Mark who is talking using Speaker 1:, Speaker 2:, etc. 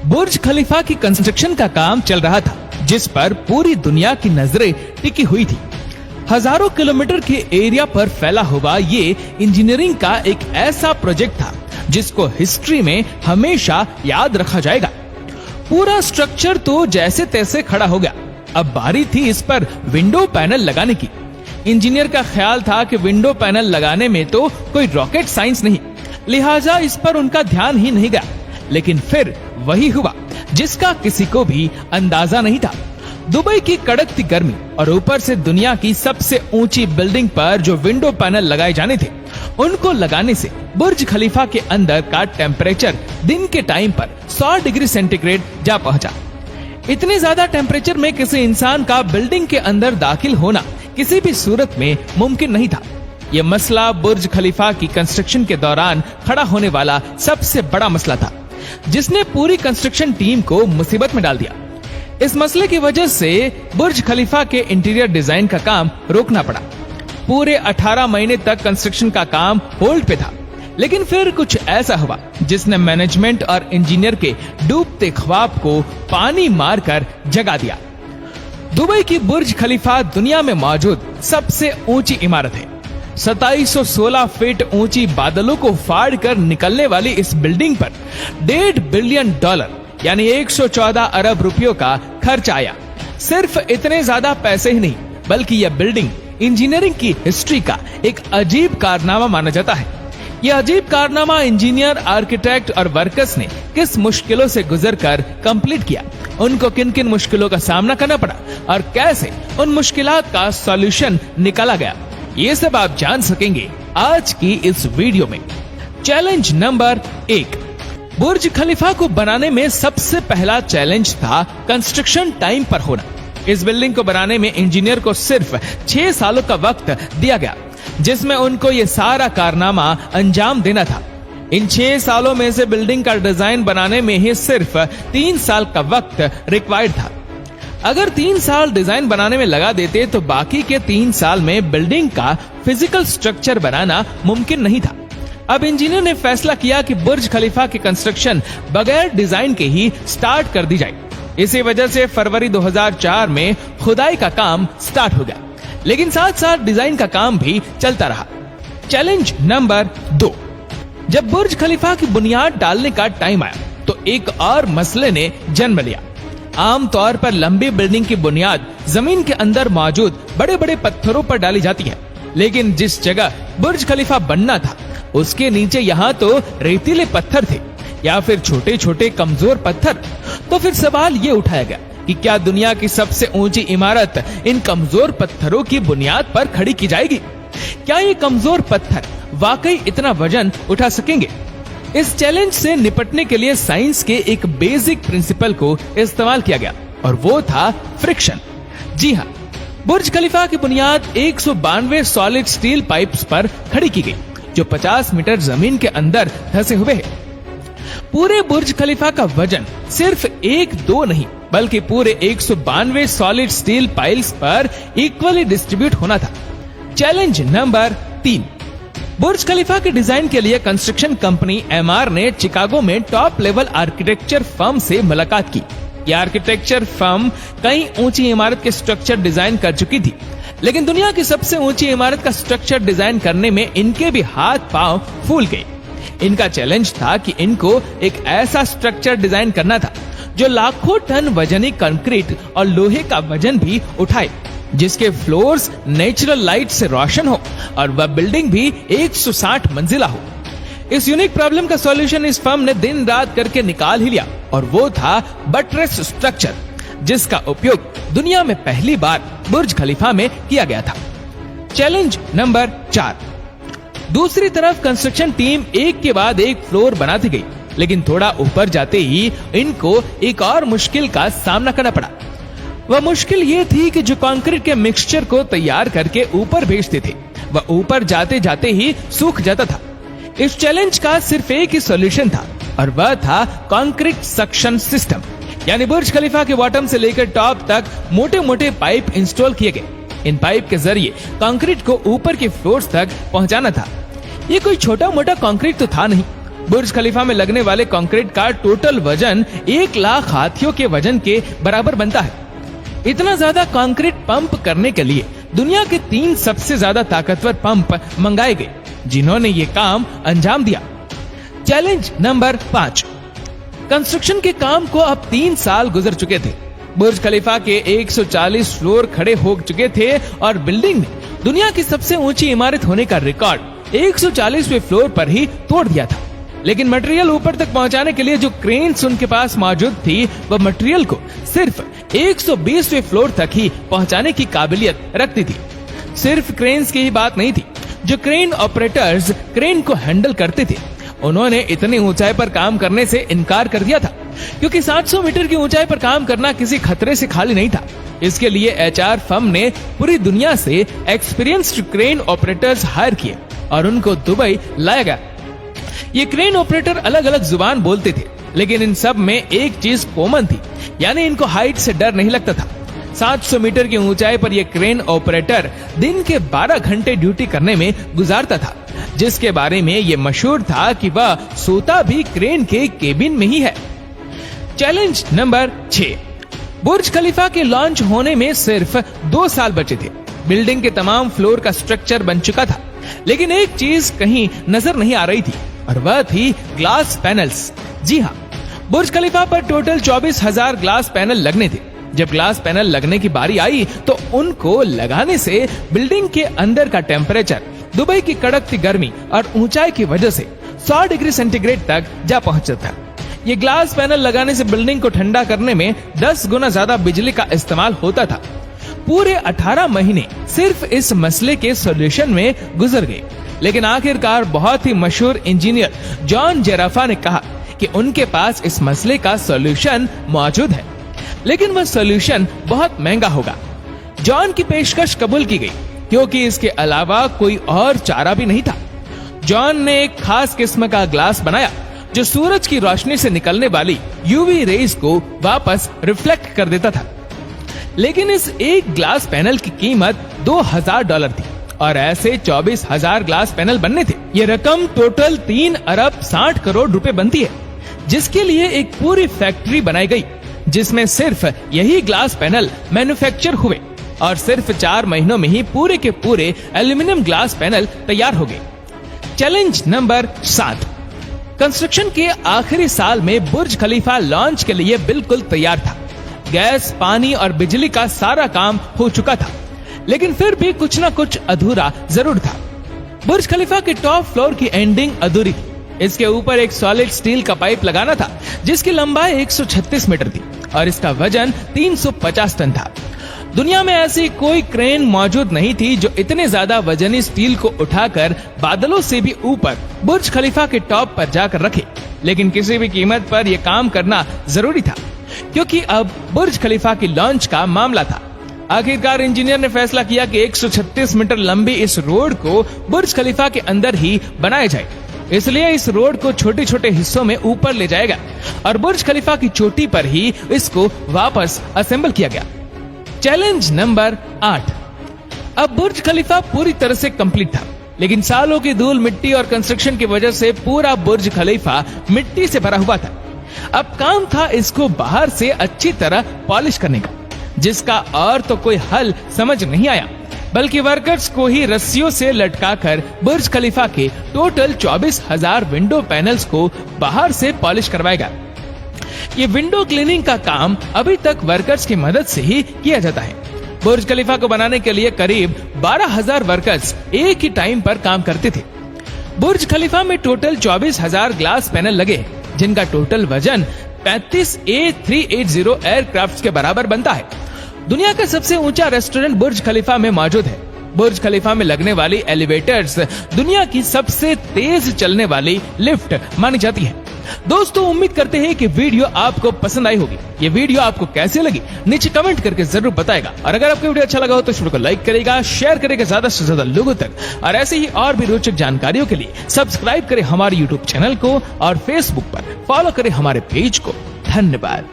Speaker 1: बुर्ज खलीफा की कंस्ट्रक्शन का काम चल रहा था, जिस पर पूरी दुनिया की नजरें टिकी हुई थी। हजारों किलोमीटर के एरिया पर फैला हुआ ये इंजीनियरिंग का एक ऐसा प्रोजेक्ट था जिसको हिस्ट्री में हमेशा याद रखा जाएगा। पूरा स्ट्रक्चर तो जैसे तैसे खड़ा हो गया। अब बारी थी इस पर विंडो पैनल लगाने की। इंजीनियर का ख्याल था कि विंडो पैनल लगाने में तो कोई रॉकेट साइंस नहीं, लिहाजा इस पर उनका ध्यान ही नहीं गया। लेकिन फिर वही हुआ जिसका किसी को भी अंदाजा नहीं था। दुबई की कड़कती गर्मी और ऊपर से दुनिया की सबसे ऊंची बिल्डिंग पर जो विंडो पैनल लगाए जाने थे, उनको लगाने से बुर्ज खलीफा के अंदर का टेम्परेचर दिन के टाइम पर 100 डिग्री सेंटीग्रेड जा पहुंचा। इतने ज्यादा टेम्परेचर में किसी इंसान का बिल्डिंग के अंदर दाखिल होना किसी भी सूरत में मुमकिन नहीं था। यह मसला बुर्ज खलीफा की कंस्ट्रक्शन के दौरान खड़ा होने वाला सबसे बड़ा मसला था, जिसने पूरी कंस्ट्रक्शन टीम को मुसीबत में डाल दिया। इस मसले की वजह से बुर्ज खलीफा के इंटीरियर डिजाइन का काम रोकना पड़ा। पूरे 18 महीने तक कंस्ट्रक्शन का काम होल्ड पे था। लेकिन फिर कुछ ऐसा हुआ जिसने मैनेजमेंट और इंजीनियर के डूबते ख्वाब को पानी मारकर जगा दिया। दुबई की बुर्ज खलीफा दुनिया में मौजूद सबसे ऊंची इमारत है। 2716 फीट ऊंची बादलों को फाड़ कर निकलने वाली इस बिल्डिंग पर $1.5 बिलियन यानी 114 अरब रुपयों का खर्च आया। सिर्फ इतने ज्यादा पैसे ही नहीं, बल्कि यह बिल्डिंग इंजीनियरिंग की हिस्ट्री का एक अजीब कारनामा माना जाता है। यह अजीब कारनामा इंजीनियर, आर्किटेक्ट और वर्कर्स ने किस मुश्किलों से गुजरकर कंप्लीट किया, उनको किन किन मुश्किलों का सामना करना पड़ा और कैसे उन मुश्किलात का सॉल्यूशन निकाला गया, ये सब आप जान सकेंगे आज की इस वीडियो में। Challenge number 1। बुर्ज खलीफा को बनाने में सबसे पहला चैलेंज था कंस्ट्रक्शन टाइम पर होना। इस बिल्डिंग को बनाने में इंजीनियर को सिर्फ 6 सालों का वक्त दिया गया, जिसमें उनको ये सारा कारनामा अंजाम देना था। इन 6 सालों में से बिल्डिंग का डिजाइन बनाने में ही सिर्फ 3 साल का वक्त रिक्वायर्ड था। अगर 3 साल डिजाइन बनाने में लगा देते तो बाकी के 3 साल में बिल्डिंग का फिजिकल स्ट्रक्चर बनाना मुमकिन नहीं था। अब इंजीनियर ने फैसला किया कि बुर्ज खलीफा की कंस्ट्रक्शन बगैर डिजाइन के ही स्टार्ट कर दी जाए। इसी वजह से फरवरी 2004 में खुदाई का काम स्टार्ट हो गया, लेकिन साथ साथ डिजाइन का काम भी चलता रहा। Challenge number 2। जब बुर्ज खलीफा की बुनियाद डालने का टाइम आया तो एक और मसले ने जन्म लिया। आमतौर पर लंबी बिल्डिंग की बुनियाद जमीन के अंदर मौजूद बड़े बड़े पत्थरों पर डाली जाती है, लेकिन जिस जगह बुर्ज खलीफा बनना था उसके नीचे यहाँ तो रेतीले पत्थर थे या फिर छोटे छोटे कमजोर पत्थर। तो फिर सवाल ये उठाया गया कि क्या दुनिया की सबसे ऊंची इमारत इन कमजोर पत्थरों की बुनियाद पर खड़ी की जाएगी? क्या ये कमजोर पत्थर वाकई इतना वजन उठा सकेंगे? इस चैलेंज से निपटने के लिए साइंस के एक बेसिक प्रिंसिपल को इस्तेमाल किया गया और वो था फ्रिक्शन। जी हाँ, बुर्ज खलीफा की बुनियाद 192 सॉलिड स्टील पाइप्स पर खड़ी की गई, जो 50 मीटर जमीन के अंदर धंसे हुए हैं। पूरे बुर्ज खलीफा का वजन सिर्फ 1-2 नहीं, बल्कि पूरे 192 सॉलिड स्टील पाइल्स पर इक्वली डिस्ट्रीब्यूट होना था। Challenge number 3। बुर्ज खलीफा के डिजाइन के लिए कंस्ट्रक्शन कंपनी एमआर ने चिकागो में टॉप लेवल आर्किटेक्चर फर्म से मुलाकात की। यह आर्किटेक्चर फर्म कई ऊंची इमारत के स्ट्रक्चर डिजाइन कर चुकी थी, लेकिन दुनिया की सबसे ऊंची इमारत का स्ट्रक्चर डिजाइन करने में इनके भी हाथ पांव फूल गए। इनका चैलेंज था कि इनको एक ऐसा स्ट्रक्चर डिजाइन करना था जो लाखों टन वजनी कंक्रीट और लोहे का वजन भी उठाए, जिसके फ्लोर्स नेचुरल लाइट से रोशन हो और वह बिल्डिंग भी 160 मंजिला हो। इस यूनिक प्रॉब्लम का सॉल्यूशन इस फर्म ने दिन रात करके निकाल ही लिया और वो था बटरेस स्ट्रक्चर, जिसका उपयोग दुनिया में पहली बार बुर्ज खलीफा में किया गया था। Challenge number 4। दूसरी तरफ कंस्ट्रक्शन टीम एक के बाद एक फ्लोर बनाती गई, लेकिन थोड़ा ऊपर जाते ही इनको एक और मुश्किल का सामना करना पड़ा। वह मुश्किल ये थी कि जो कंक्रीट के मिक्सचर को तैयार करके ऊपर भेजते थे, वह ऊपर जाते जाते ही सूख जाता था। इस चैलेंज का सिर्फ एक ही सॉल्यूशन था और वह था कंक्रीट सक्शन सिस्टम, यानी बुर्ज खलीफा के बॉटम से लेकर टॉप तक मोटे मोटे पाइप इंस्टॉल किए गए। इन पाइप के जरिए कंक्रीट को ऊपर के फ्लोर्स तक पहुंचाना था। ये कोई छोटा मोटा कंक्रीट तो था नहीं, बुर्ज खलीफा में लगने वाले कंक्रीट का टोटल वजन 1 लाख हाथियों के वजन के बराबर बनता है। इतना ज्यादा कंक्रीट पंप करने के लिए दुनिया के 3 सबसे ज्यादा ताकतवर पंप मंगाए गए, जिन्होंने ये काम अंजाम दिया। Challenge number 5। कंस्ट्रक्शन के काम को अब 3 साल गुजर चुके थे। बुर्ज खलीफा के 140 फ्लोर खड़े हो चुके थे और बिल्डिंग ने दुनिया की सबसे ऊंची इमारत होने का रिकॉर्ड 140वें फ्लोर पर ही तोड़ दिया था। लेकिन मटेरियल ऊपर तक पहुंचाने के लिए जो क्रेन्स उनके पास मौजूद थी, वह मटेरियल को सिर्फ 120वें फ्लोर तक ही पहुंचाने की काबिलियत रखती थी। सिर्फ क्रेन्स की ही बात नहीं थी, जो क्रेन ऑपरेटर्स क्रेन को हैंडल करते थे, उन्होंने इतनी ऊंचाई पर काम करने से इनकार कर दिया था, क्योंकि 700 मीटर की ऊंचाई पर काम करना किसी खतरे से खाली नहीं था। इसके लिए HR फर्म ने पूरी दुनिया से एक्सपीरियंस्ड क्रेन ऑपरेटर्स हायर किए और उनको दुबई लाया गया। ये क्रेन ऑपरेटर अलग अलग जुबान बोलते थे, लेकिन इन सब में एक चीज कॉमन थी, यानी इनको हाइट से डर नहीं लगता था। 700 मीटर की ऊंचाई पर यह क्रेन ऑपरेटर दिन के 12 घंटे ड्यूटी करने में गुजारता था, जिसके बारे में यह मशहूर था कि वह सोता भी क्रेन के केबिन में ही है। Challenge number 6। बुर्ज खलीफा के लॉन्च होने में सिर्फ 2 साल बचे थे। बिल्डिंग के तमाम फ्लोर का स्ट्रक्चर बन चुका था, लेकिन एक चीज कहीं नजर नहीं आ रही थी, और वह थी ग्लास पैनल्स। जी हाँ, बुर्ज खलीफा पर टोटल 24,000 ग्लास पैनल लगने थे। जब ग्लास पैनल लगने की बारी आई तो उनको लगाने से बिल्डिंग के अंदर का टेम्परेचर दुबई की कड़कती गर्मी और ऊंचाई की वजह से 100 डिग्री सेंटीग्रेड तक जा पहुंचा था। ये ग्लास पैनल लगाने से बिल्डिंग को ठंडा करने में 10 गुना ज्यादा बिजली का इस्तेमाल होता था। पूरे 18 महीने सिर्फ इस मसले के सॉल्यूशन में गुजर गए, लेकिन आखिरकार बहुत ही मशहूर इंजीनियर जॉन जेराफा ने कहा कि उनके पास इस मसले का सॉल्यूशन मौजूद है, लेकिन वह सॉल्यूशन बहुत महंगा होगा। जॉन की पेशकश कबूल की गई, क्योंकि इसके अलावा कोई और चारा भी नहीं था। जॉन ने एक खास किस्म का ग्लास बनाया जो सूरज की रोशनी से निकलने वाली यूवी रेज को वापस रिफ्लेक्ट कर देता था। लेकिन इस एक ग्लास पैनल की कीमत $2,000 थी और ऐसे 24,000 ग्लास पैनल बनने थे। ये रकम टोटल 3 अरब 60 करोड़ रुपए बनती है, जिसके लिए एक पूरी फैक्ट्री बनाई गई, जिसमें सिर्फ यही ग्लास पैनल मैन्युफैक्चर हुए और सिर्फ 4 महीनों में ही पूरे के पूरे एल्यूमिनियम ग्लास पैनल तैयार हो गए। Challenge number 7। कंस्ट्रक्शन के आखिरी साल में बुर्ज खलीफा लॉन्च के लिए बिल्कुल तैयार था। गैस, पानी और बिजली का सारा काम हो चुका था, लेकिन फिर भी कुछ ना कुछ अधूरा जरूर था। बुर्ज खलीफा के टॉप फ्लोर की एंडिंग अधूरी थी। इसके ऊपर एक सॉलिड स्टील का पाइप लगाना था, जिसकी लंबाई 136 मीटर थी और इसका वजन 350 टन था। दुनिया में ऐसी कोई क्रेन मौजूद नहीं थी जो इतने ज्यादा वजनी स्टील को उठाकर बादलों से भी ऊपर बुर्ज खलीफा के टॉप पर जाकर रखे, लेकिन किसी भी कीमत पर यह काम करना जरूरी था, क्योंकि अब बुर्ज खलीफा की लॉन्च का मामला था। आखिरकार इंजीनियर ने फैसला किया कि 136 मीटर लंबी इस रोड को बुर्ज खलीफा के अंदर ही बनाया जाए। इसलिए इस रोड को छोटे छोटे हिस्सों में ऊपर ले जाएगा और बुर्ज खलीफा की चोटी पर ही इसको वापस असेंबल किया गया। Challenge number 8। अब बुर्ज खलीफा पूरी तरह से कंप्लीट था, लेकिन सालों की धूल, मिट्टी और कंस्ट्रक्शन की वजह से पूरा बुर्ज खलीफा मिट्टी से भरा हुआ था। अब काम था इसको बाहर से अच्छी तरह पॉलिश करने का, जिसका और तो कोई हल समझ नहीं आया, बल्कि वर्कर्स को ही रस्सियों से लटकाकर बुर्ज खलीफा के टोटल 24,000 विंडो पैनल्स को बाहर से पॉलिश करवाएगा। ये विंडो क्लीनिंग का काम अभी तक वर्कर्स की मदद से ही किया जाता है। बुर्ज खलीफा को बनाने के लिए करीब 12,000 वर्कर्स एक ही टाइम पर काम करते थे। बुर्ज खलीफा में टोटल 24,000 ग्लास पैनल लगे, जिनका टोटल वजन 35 A380 एयरक्राफ्ट के बराबर बनता है। दुनिया का सबसे ऊंचा रेस्टोरेंट बुर्ज खलीफा में मौजूद है। बुर्ज खलीफा में लगने वाली एलिवेटर्स दुनिया की सबसे तेज चलने वाली लिफ्ट मानी जाती है। दोस्तों, उम्मीद करते हैं कि वीडियो आपको पसंद आई होगी। ये वीडियो आपको कैसे लगी नीचे कमेंट करके जरूर बताएगा, और अगर आपको वीडियो अच्छा लगा हो तो वीडियो को लाइक करेगा, शेयर करेगा ज्यादा से ज्यादा लोगों तक, और ऐसे ही और भी रोचक जानकारियों के लिए सब्सक्राइब करें हमारे यूट्यूब चैनल को और फेसबुक पर फॉलो करें हमारे पेज को। धन्यवाद।